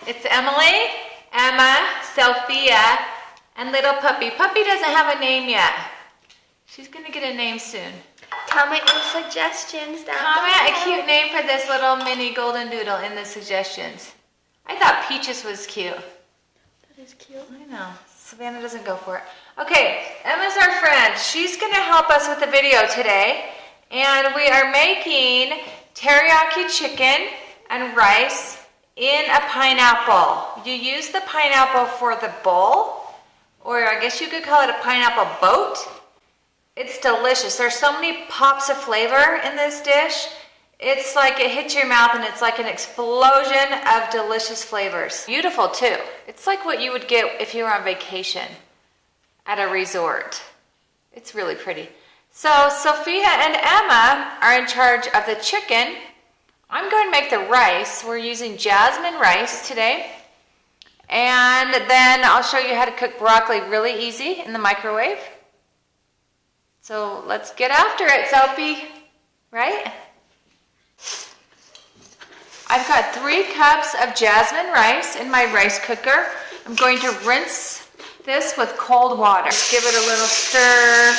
It's Emily, Emma, Sophia, and little Puppy. Puppy doesn't have a name yet. She's gonna get a name soon. Comment your suggestions down below. Comment a cute name for this little mini golden doodle in the suggestions. I thought Peaches was cute. That is cute. I know. Savannah doesn't go for it. Okay, Emma's our friend. She's gonna help us with the video today. And we are making teriyaki chicken and rice in a pineapple. You use the pineapple for the bowl, or I guess you could call it a pineapple boat. It's delicious. There's so many pops of flavor in this dish. It's like it hits your mouth and it's like an explosion of delicious flavors. Beautiful too. It's like what you would get if you were on vacation at a resort. It's really pretty. So Sophia and Emma are in charge of the chicken. I'm going to make the rice. We're using jasmine rice today. And then I'll show you how to cook broccoli really easy in the microwave. So let's get after it, Sophie. Right? I've got 3 cups of jasmine rice in my rice cooker. I'm going to rinse this with cold water. Give it a little stir.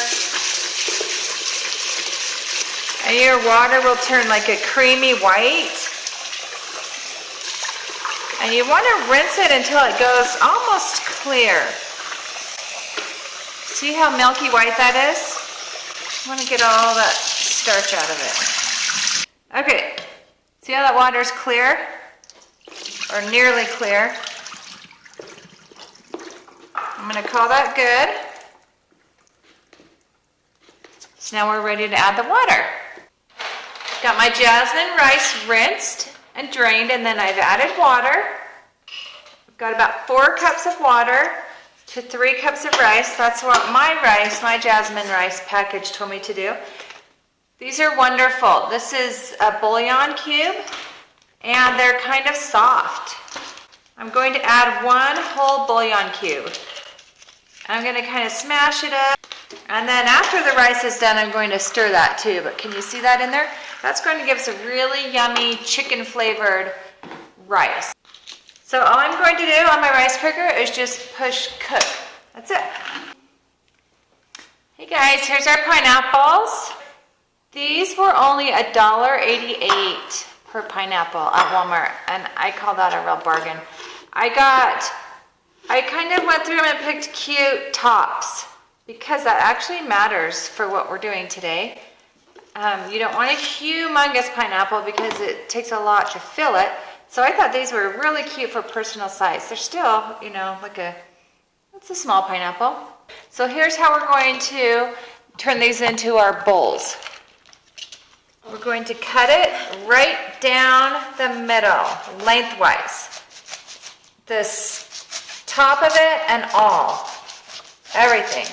And your water will turn like a creamy white. And you want to rinse it until it goes almost clear. See how milky white that is? I want to get all that starch out of it. Okay, see how that water's clear? Or nearly clear. I'm going to call that good. So now we're ready to add the water. Got my jasmine rice rinsed and drained, and then I've added water. I've got about 4 cups of water to 3 cups of rice. That's what my jasmine rice package told me to do. These are wonderful. This is a bouillon cube, and they're kind of soft. I'm going to add 1 whole bouillon cube. I'm going to kind of smash it up. And then after the rice is done, I'm going to stir that too. But can you see that in there? That's going to give us a really yummy chicken flavored rice. So all I'm going to do on my rice cooker is just push cook. That's it. Hey guys, here's our pineapples. These were only $1.88 per pineapple at Walmart, and I call that a real bargain. I kind of went through them and picked cute tops because that actually matters for what we're doing today. You don't want a humongous pineapple because it takes a lot to fill it. So I thought these were really cute for personal size. They're still, you know, it's a small pineapple. So here's how we're going to turn these into our bowls. We're going to cut it right down the middle, lengthwise. This top of it and all, everything.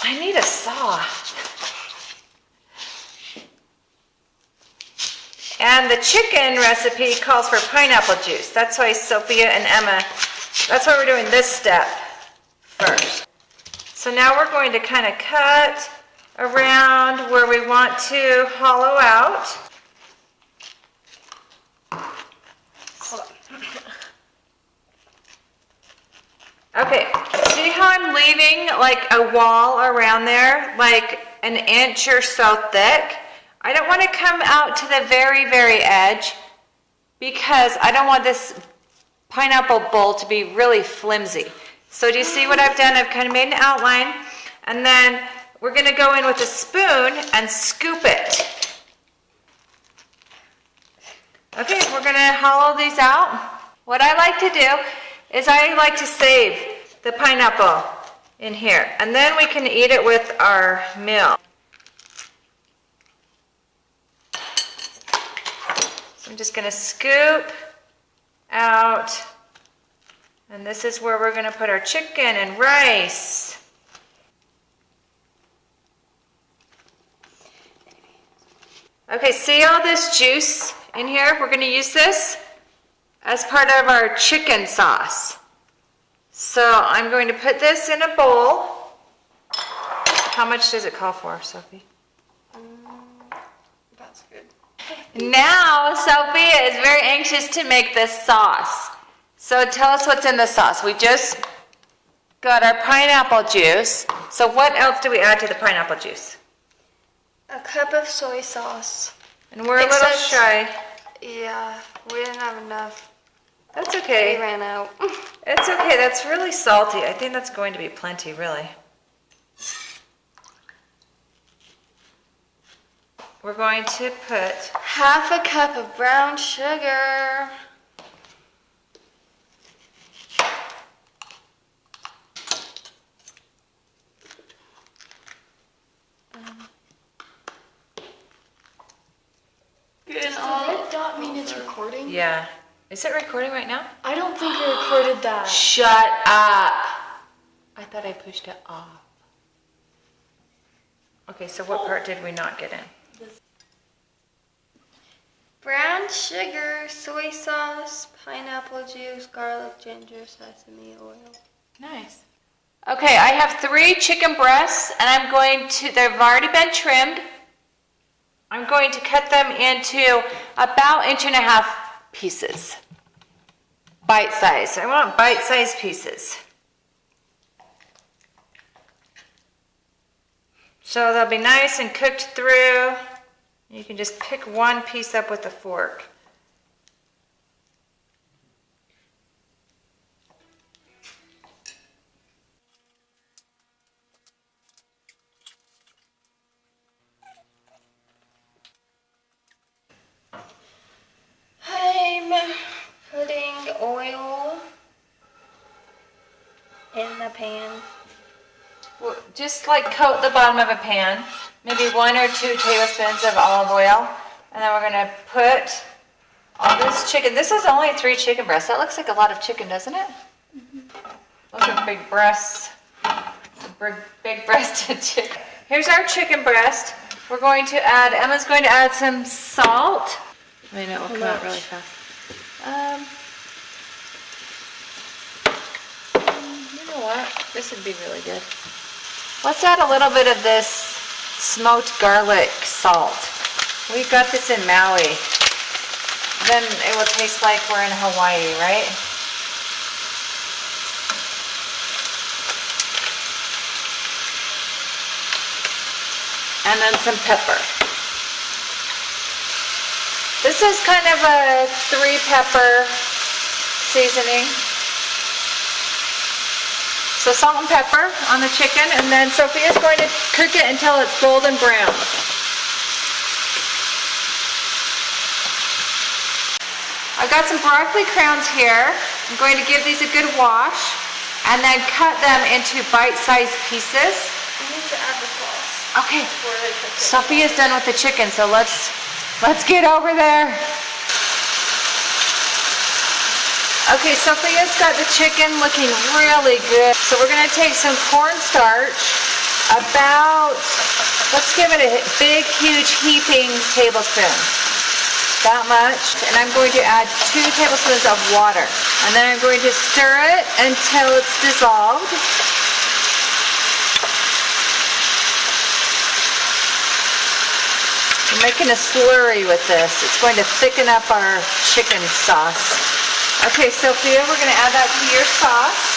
I need a saw. And the chicken recipe calls for pineapple juice. That's why Sophia and Emma, that's why we're doing this step first. So now we're going to kind of cut around where we want to hollow out. Okay, see how I'm leaving like a wall around there, like an inch or so thick? I don't want to come out to the very, very edge because I don't want this pineapple bowl to be really flimsy. So do you see what I've done? I've kind of made an outline, and then we're going to go in with a spoon and scoop it. Okay, we're going to hollow these out. What I like to do is I like to save the pineapple in here, and then we can eat it with our meal. So I'm just going to scoop out, and this is where we're going to put our chicken and rice. Okay, see all this juice in here? We're going to use this as part of our chicken sauce. So I'm going to put this in a bowl. How much does it call for, Sophie? That's good. Now, Sophia is very anxious to make this sauce. So tell us what's in the sauce. We just got our pineapple juice. So what else do we add to the pineapple juice? A cup of soy sauce. And we're a little shy. Yeah, we didn't have enough. That's We okay. ran out. It's okay. That's really salty. I think that's going to be plenty, really. We're going to put Half a cup of brown sugar. Does the red dot mean it's recording? Yeah. Is it recording right now? I don't think it recorded that. Shut up. I thought I pushed it off. Okay, so what part did we not get in? Brown sugar, soy sauce, pineapple juice, garlic, ginger, sesame oil. Nice. Okay, I have 3 chicken breasts, and I'm going to, they've already been trimmed. I'm going to cut them into about 1.5 inch pieces. Bite size. I want bite-sized pieces. So they'll be nice and cooked through. You can just pick one piece up with a fork. I'm putting oil in the pan. Well, just like coat the bottom of a pan, maybe 1 or 2 tablespoons of olive oil, and then we're going to put all this chicken. This is only 3 chicken breasts. That looks like a lot of chicken, doesn't it? Those are big breasts, big breasted chicken. Here's our chicken breast. We're going to add, Emma's going to add some salt. I mean, it will come out really fast. You know what? This would be really good. Let's add a little bit of this smoked garlic salt. We got this in Maui. Then it will taste like we're in Hawaii, right? And then some pepper. This is kind of a 3-pepper seasoning. So salt and pepper on the chicken, and then Sophia's going to cook it until it's golden brown. I've got some broccoli crowns here. I'm going to give these a good wash and then cut them into bite-sized pieces. I need to add the sauce. Okay, before I cook it. Sophia's done with the chicken, so let's get over there. Okay, Sophia's got the chicken looking really good. So we're gonna take some cornstarch, about, let's give it a big, huge heaping tablespoon. That much. And I'm going to add 2 tablespoons of water. And then I'm going to stir it until it's dissolved. We're making a slurry with this. It's going to thicken up our chicken sauce. Okay, Sophia, we're going to add that to your sauce.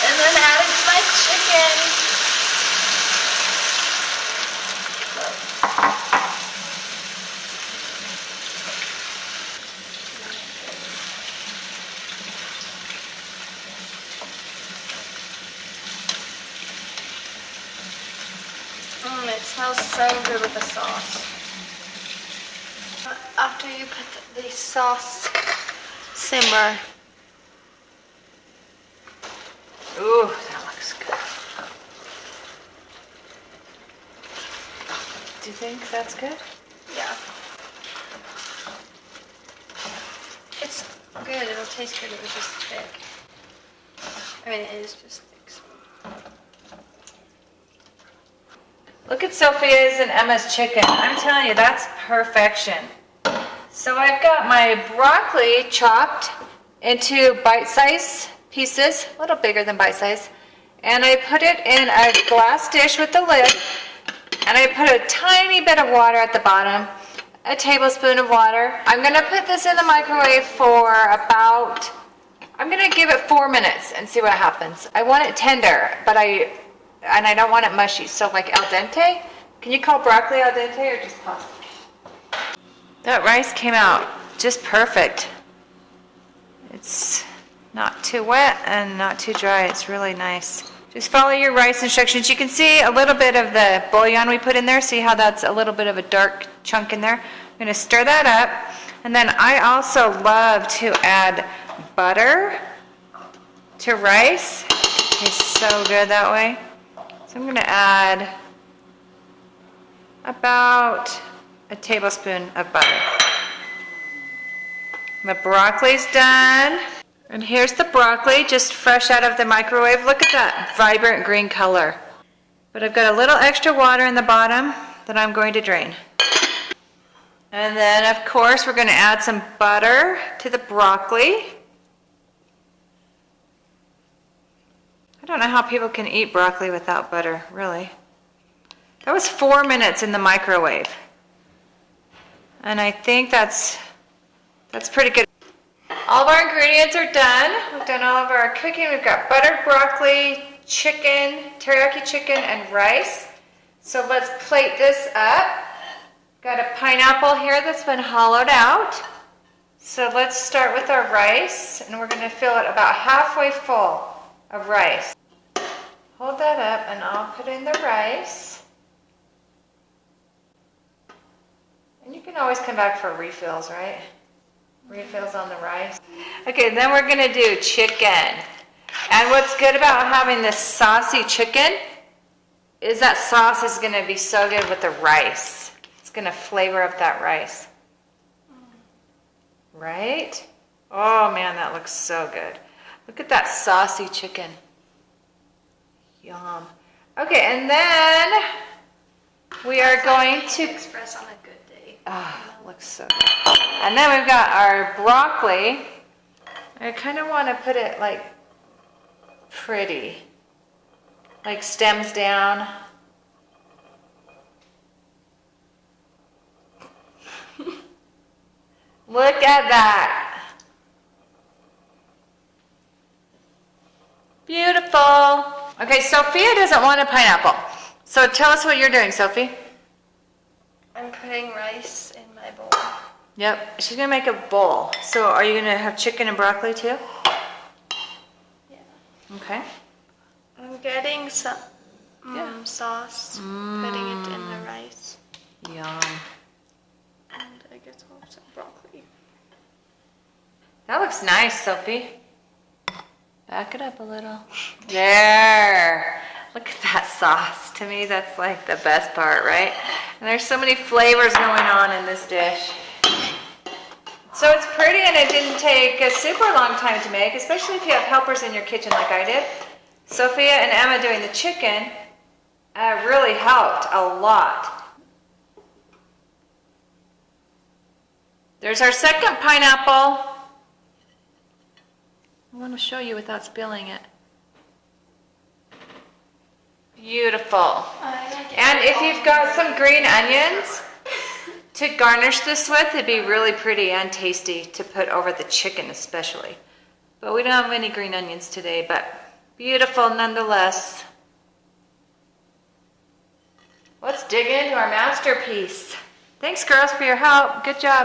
And then adding my chicken. It smells so good with the sauce. After you put the sauce simmer. Ooh, that looks good. Do you think that's good? Yeah. It's good. It'll taste good. It was just thick. I mean, it is just thick. So. Look Look at Sophia's and Emma's chicken. I'm telling you, that's perfection. So I've got my broccoli chopped into bite-sized pieces, a little bigger than bite-size. And I put it in a glass dish with the lid. And I put a tiny bit of water at the bottom, a tablespoon of water. I'm gonna put this in the microwave for about, I'm gonna give it 4 minutes and see what happens. I want it tender, but I don't want it mushy, so like al dente. Can you call broccoli al dente or just pasta? That rice came out just perfect. It's not too wet and not too dry. It's really nice. Just follow your rice instructions. You can see a little bit of the bouillon we put in there. See how that's a little bit of a dark chunk in there? I'm going to stir that up. And then I also love to add butter to rice. It tastes so good that way. So I'm going to add about a tablespoon of butter. The broccoli's done. And here's the broccoli, just fresh out of the microwave. Look at that vibrant green color. But I've got a little extra water in the bottom that I'm going to drain. And then, of course, we're going to add some butter to the broccoli. I don't know how people can eat broccoli without butter, really. That was 4 minutes in the microwave. And I think that's pretty good. All of our ingredients are done. We've done all of our cooking. We've got buttered broccoli, chicken, teriyaki chicken, and rice. So let's plate this up. Got a pineapple here that's been hollowed out. So let's start with our rice, and we're going to fill it about halfway full of rice. Hold that up, and I'll put in the rice. And you can always come back for refills, right? Refills on the rice. Okay, then we're going to do chicken. And what's good about having this saucy chicken is that sauce is going to be so good with the rice. It's going to flavor up that rice. Right? Oh man, that looks so good. Look at that saucy chicken. Yum. Okay, and then we are going to express on a good day. Ah, looks so good. And then we've got our broccoli. I kind of want to put it like pretty, like stems down. Look at that. Beautiful. Okay, Sophia doesn't want a pineapple. So tell us what you're doing, Sophie. I'm putting rice in my bowl. Yep, she's gonna make a bowl. So are you gonna have chicken and broccoli too? Yeah. Okay. I'm getting some sauce, putting it in the rice. Yum. And I guess I'll have some broccoli. That looks nice, Sophie. Back it up a little. There. Look at that sauce. To me, that's like the best part, right? And there's so many flavors going on in this dish. So it's pretty, and it didn't take a super long time to make, especially if you have helpers in your kitchen like I did. Sophia and Emma doing the chicken really helped a lot. There's our second pineapple. I want to show you without spilling it. Beautiful. And if you've got some green onions to garnish this with, it'd be really pretty and tasty to put over the chicken especially. But we don't have any green onions today, but beautiful nonetheless. Let's dig into our masterpiece. Thanks, girls, for your help. Good job.